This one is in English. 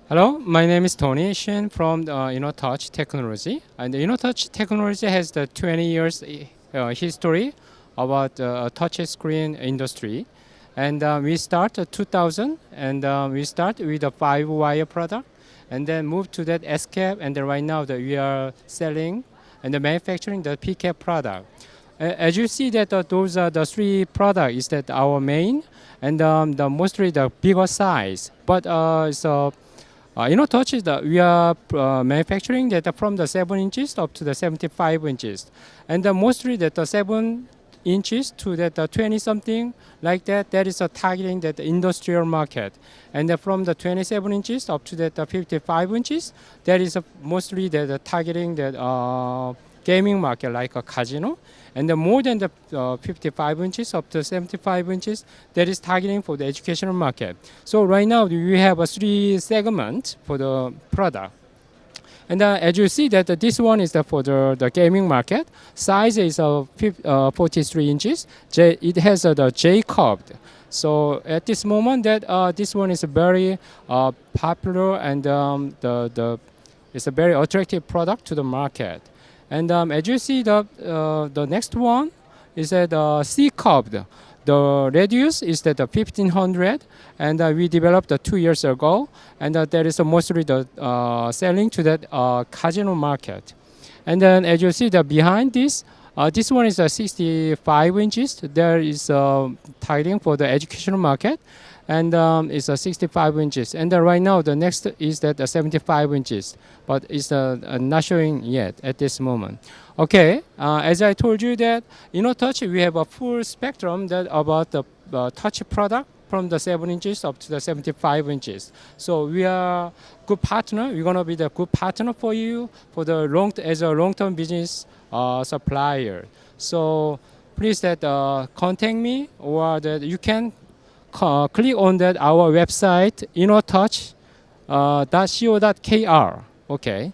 Hello, my name is Tony Shin from Inotouch Technology. And the Inotouch Technology has the 20 years history about touch screen industry. And we start 2000 and we start with a 5-wire product and then move to that SCAP and then right now that we are selling and the manufacturing the PCAP product. As you see that those are the three products is that our main and the mostly the bigger size. But Touch is that we are manufacturing that from the 7 inches up to the 75 inches. And mostly that the 7 inches to that 20 something like that, that is targeting that industrial market. And from the 27 inches up to that 55 inches, that is mostly that targeting that gaming market like a casino. And more than the 55 inches up to 75 inches, that is targeting for the educational market. So right now we have a 3 segments for the product. And as you see that this one is for the gaming market. Size is 43 inches. It has the J curved. So at this moment that this one is very popular and it's a very attractive product to the market. And as you see, the next one is at C curved. The radius is that 1500, and we developed 2 years ago, and that is mostly the selling to that casino market. And then as you see, the behind this one is 65 inches. There is targeting for the educational market, and it's 65 inches. And right now, the next is that 75 inches, but it's not showing yet at this moment. Okay, as I told you that Inotouch, we have a full spectrum that about the touch product from the 7 inches up to the 75 inches. So we are good partner. We're gonna be the good partner for you for the as a long-term business supplier. So please that contact me or that you can click on that our website inotouch.co.kr. Okay.